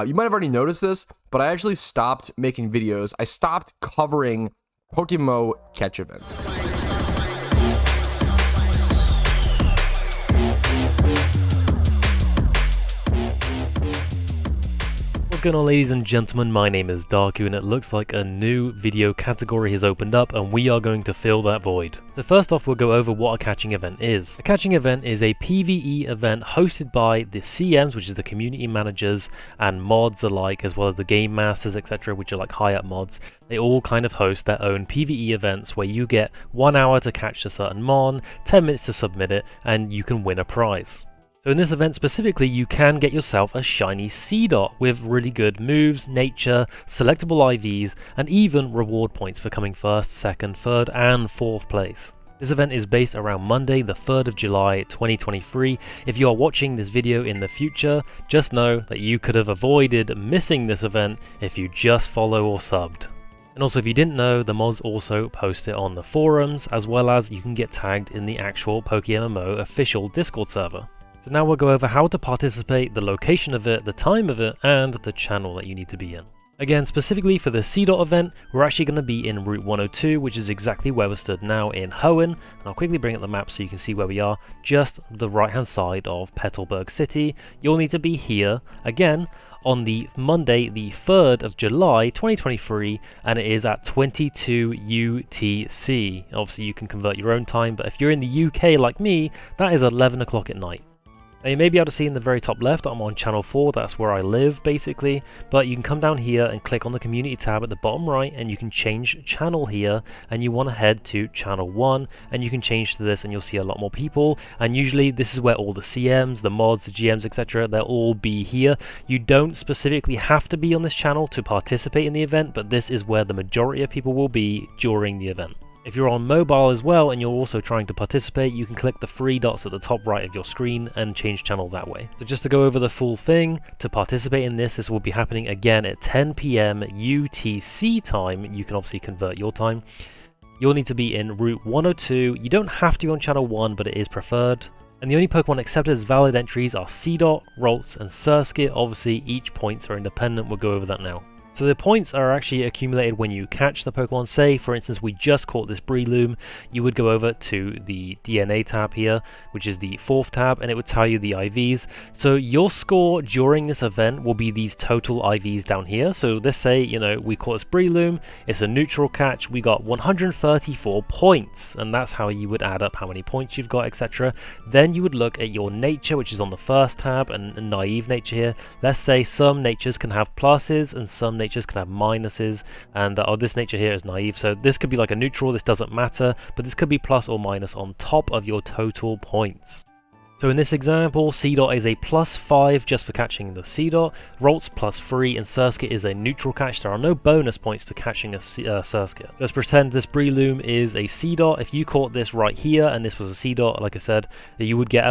You might have already noticed this, but I actually stopped making videos. I stopped covering PokeMMO catch events. What's going on, ladies and gentlemen? My name is Darku, and it looks like a new video category has opened up and we are going to fill that void. So first off, we'll go over what a catching event is. A catching event is a PvE event hosted by the CMs, which is the community managers, and mods alike, as well as the game masters, etc., which are like high up mods. They all kind of host their own PvE events where you get 1 hour to catch a certain mon, 10 minutes to submit it, and you can win a prize. So in this event specifically, you can get yourself a shiny Seedot with really good moves, nature, selectable IVs, and even reward points for coming first, second, third, and fourth place. This event is based around Monday, the 3rd of July, 2023. If you are watching this video in the future, just know that you could have avoided missing this event if you just follow or subbed. And also, if you didn't know, the mods also post it on the forums, as well as you can get tagged in the actual PokeMMO official Discord server. So now we'll go over how to participate, the location of it, the time of it, and the channel that you need to be in. Again, specifically for the Seedot event, we're actually going to be in Route 102, which is exactly where we're stood now in Hoenn. And I'll quickly bring up the map so you can see where we are, just the right hand side of Petalburg City. You'll need to be here, again, on the Monday, the 3rd of July, 2023, and it is at 22 UTC. Obviously, you can convert your own time, but if you're in the UK like me, that is 11 o'clock at night. Now you may be able to see in the very top left, I'm on channel 4, that's where I live basically, but you can come down here and click on the community tab at the bottom right and you can change channel here, and you want to head to channel 1 and you can change to this and you'll see a lot more people, and usually this is where all the CMs, the mods, the GMs, etc., they'll all be here. You don't specifically have to be on this channel to participate in the event, but this is where the majority of people will be during the event. If you're on mobile as well and you're also trying to participate, you can click the 3 dots at the top right of your screen and change channel that way. So just to go over the full thing, to participate in this will be happening again at 10 PM UTC time. You can obviously convert your time. You'll need to be in Route 102. You don't have to be on channel 1, but it is preferred. And the only Pokemon accepted as valid entries are Seedot, Ralts, and Surskit. Obviously, each points are independent. We'll go over that now. So the points are actually accumulated when you catch the Pokemon. Say, for instance, we just caught this Breloom, you would go over to the DNA tab here, which is the 4th tab, and it would tell you the IVs. So your score during this event will be these total IVs down here. So let's say, you know, we caught this Breloom, it's a neutral catch, we got 134 points, and that's how you would add up how many points you've got, etc. Then you would look at your nature, which is on the 1st tab, and naive nature here. Let's say some natures can have pluses and some natures can have minuses, and this nature here is naive, so this could be like a neutral, this doesn't matter, but this could be plus or minus on top of your total points. So in this example, Seedot is a +5 just for catching the Seedot, Ralts +3, and Surskit is a neutral catch. There are no bonus points to catching a Surskit. So let's pretend this Breloom is a Seedot. If you caught this right here and this was a Seedot, like I said, you would get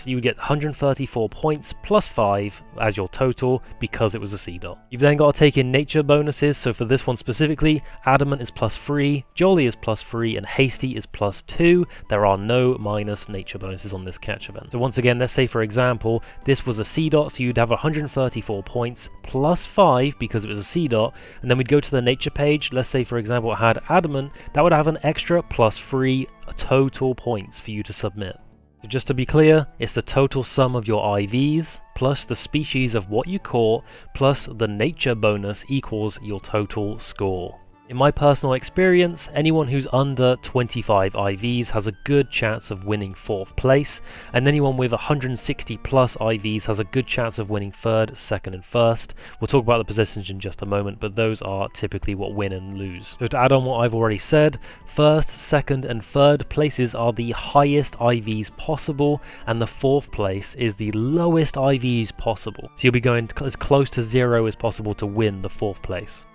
you would get 134 points +5 as your total because it was a Seedot. You've then got to take in nature bonuses. So for this one specifically, Adamant is +3, Jolly is +3, and Hasty is +2. There are no minus nature bonuses on this catch event. So once again, let's say for example, this was a Seedot, so you'd have 134 points +5 because it was a Seedot, and then we'd go to the nature page. Let's say for example it had Adamant, that would have an extra +3 total points for you to submit. So just to be clear, it's the total sum of your IVs plus the species of what you caught plus the nature bonus equals your total score. In my personal experience, anyone who's under 25 IVs has a good chance of winning 4th place, and anyone with 160 plus IVs has a good chance of winning 3rd, 2nd, and 1st. We'll talk about the positions in just a moment, but those are typically what win and lose. So to add on what I've already said, 1st, 2nd, and 3rd places are the highest IVs possible, and the 4th place is the lowest IVs possible. So you'll be going as close to 0 as possible to win the 4th place.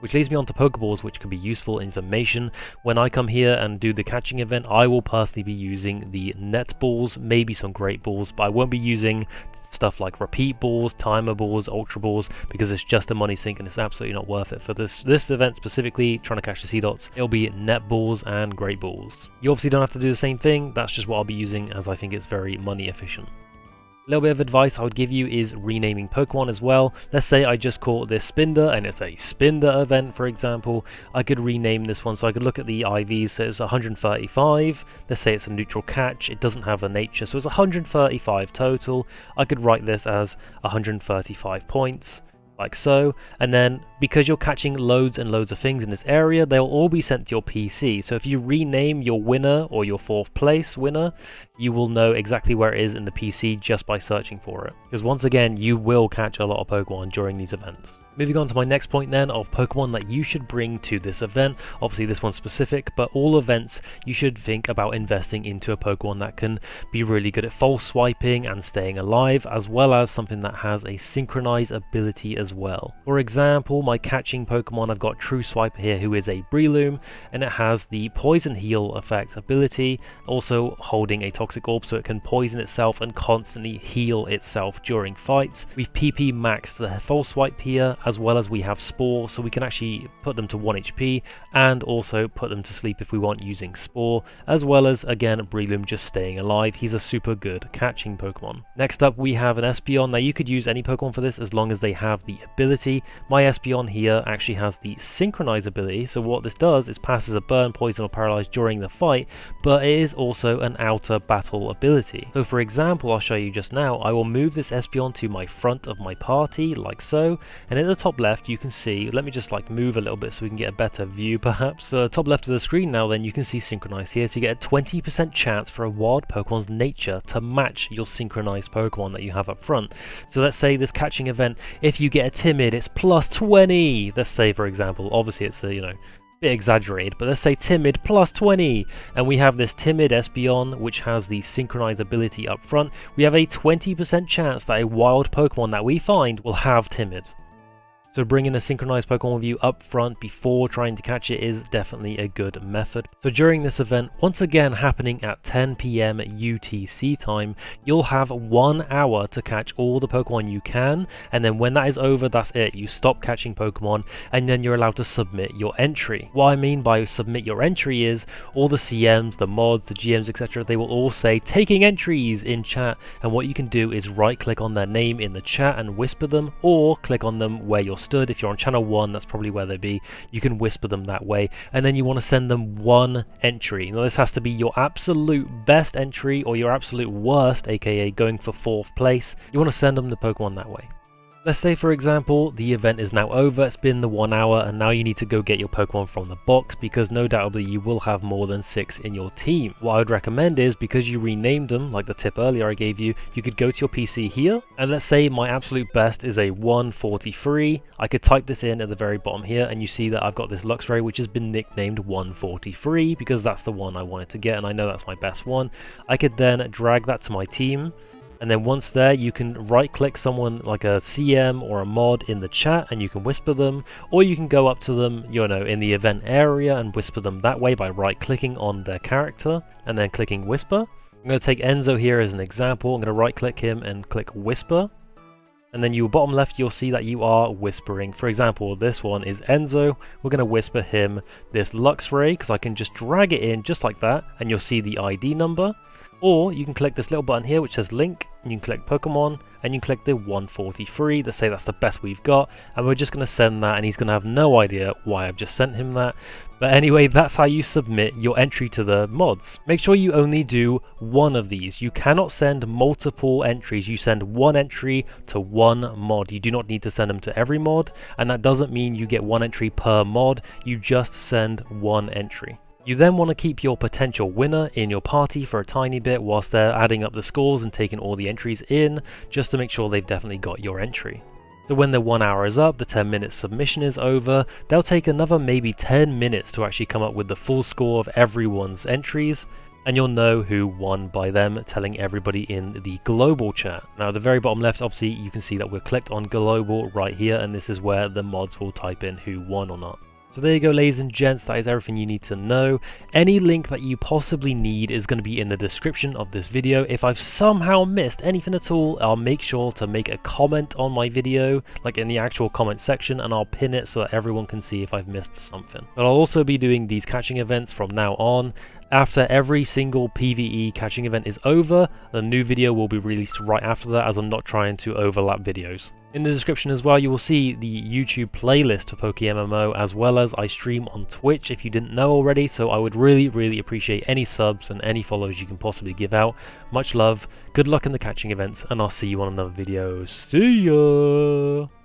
Which leads me on to Pokeballs, which can be useful information. When I come here and do the catching event, I will personally be using the net balls, maybe some great balls, but I won't be using stuff like repeat balls, timer balls, ultra balls, because it's just a money sink and it's absolutely not worth it. For this event specifically, trying to catch the Seedots, it'll be net balls and great balls. You obviously don't have to do the same thing, that's just what I'll be using as I think it's very money efficient. A little bit of advice I would give you is renaming Pokemon as well. Let's say I just caught this Spinder and it's a Spinder event, for example. I could rename this one, so I could look at the IVs, so it's 135. Let's say it's a neutral catch, it doesn't have a nature, so it's 135 total. I could write this as 135 points, like so, and then because you're catching loads and loads of things in this area, they'll all be sent to your PC. So if you rename your winner or your 4th place winner, you will know exactly where it is in the PC just by searching for it. Because once again, you will catch a lot of Pokemon during these events. Moving on to my next point then of Pokemon that you should bring to this event. Obviously this one's specific, but all events you should think about investing into a Pokemon that can be really good at false swiping and staying alive, as well as something that has a synchronized ability as well. For example, my catching Pokemon, I've got True Swiper here, who is a Breloom, and it has the Poison Heal effect ability, also holding a Toxic Orb so it can poison itself and constantly heal itself during fights. We've PP maxed the false swipe here, as well as we have Spore, so we can actually put them to 1 HP and also put them to sleep if we want using Spore, as well as again Breloom just staying alive. He's a super good catching Pokemon. Next up we have an Espeon. Now you could use any Pokemon for this as long as they have the ability. My Espeon here actually has the Synchronize ability, so what this does is passes a burn, poison or paralyze during the fight, but it is also an outer battle ability. So for example, I'll show you just now, I will move this Espeon to my front of my party like so, and in the top left you can see, let me just like move a little bit so we can get a better view perhaps. So top left of the screen now then you can see Synchronize here, so you get a 20% chance for a wild Pokemon's nature to match your synchronized Pokemon that you have up front. So let's say this catching event, if you get a Timid, it's plus 20. Let's say for example, obviously it's a, you know, bit exaggerated, but let's say Timid plus 20, and we have this Timid Espeon which has the Synchronize ability up front. We have a 20% chance that a wild Pokemon that we find will have Timid. So bringing a synchronized Pokemon with you up front before trying to catch it is definitely a good method. So during this event, once again happening at 10 PM UTC time, you'll have 1 hour to catch all the Pokemon you can, and then when that is over, that's it. You stop catching Pokemon, and then you're allowed to submit your entry. What I mean by submit your entry is all the CMs, the mods, the GMs, etc. They will all say taking entries in chat, and what you can do is right click on their name in the chat and whisper them, or click on them where you're stood. If you're on channel 1, that's probably where they'd be. You can whisper them that way, and then you want to send them 1 entry. Now this has to be your absolute best entry or your absolute worst, aka going for 4th place. You want to send them the Pokemon that way. Let's say for example the event is now over, it's been the 1 hour, and now you need to go get your Pokemon from the box, because no doubtably you will have more than 6 in your team. What I would recommend is, because you renamed them, like the tip earlier I gave you, you could go to your PC here, and let's say my absolute best is a 143. I could type this in at the very bottom here, and you see that I've got this Luxray which has been nicknamed 143 because that's the one I wanted to get, and I know that's my best one. I could then drag that to my team, and then once there you can right click someone like a CM or a mod in the chat and you can whisper them, or you can go up to them, you know, in the event area and whisper them that way by right clicking on their character and then clicking whisper. I'm going to take Enzo here as an example. I'm going to right click him and click whisper, and then you bottom left you'll see that you are whispering. For example, this one is Enzo. We're going to whisper him this Luxray because I can just drag it in just like that, and you'll see the ID number. Or you can click this little button here which says link, and you can click Pokemon, and you can click the 143. Let's say that's the best we've got, and we're just going to send that, and he's going to have no idea why I've just sent him that. But anyway, that's how you submit your entry to the mods. Make sure you only do 1 of these. You cannot send multiple entries. You send 1 entry to 1 mod. You do not need to send them to every mod, and that doesn't mean you get 1 entry per mod. You just send 1 entry. You then want to keep your potential winner in your party for a tiny bit whilst they're adding up the scores and taking all the entries in, just to make sure they've definitely got your entry. So when the 1 hour is up, the 10-minute submission is over, they'll take another maybe 10 minutes to actually come up with the full score of everyone's entries, and you'll know who won by them telling everybody in the global chat. Now at the very bottom left, obviously you can see that we're clicked on global right here, and this is where the mods will type in who won or not. So there you go, ladies and gents, that is everything you need to know. Any link that you possibly need is going to be in the description of this video. If I've somehow missed anything at all, I'll make sure to make a comment on my video, like in the actual comment section, and I'll pin it so that everyone can see if I've missed something. But I'll also be doing these catching events from now on. After every single PvE catching event is over, a new video will be released right after that, as I'm not trying to overlap videos. In the description as well, you will see the YouTube playlist for PokeMMO, as well as I stream on Twitch if you didn't know already, so I would really appreciate any subs and any follows you can possibly give out. Much love, good luck in the catching events, and I'll see you on another video. See ya!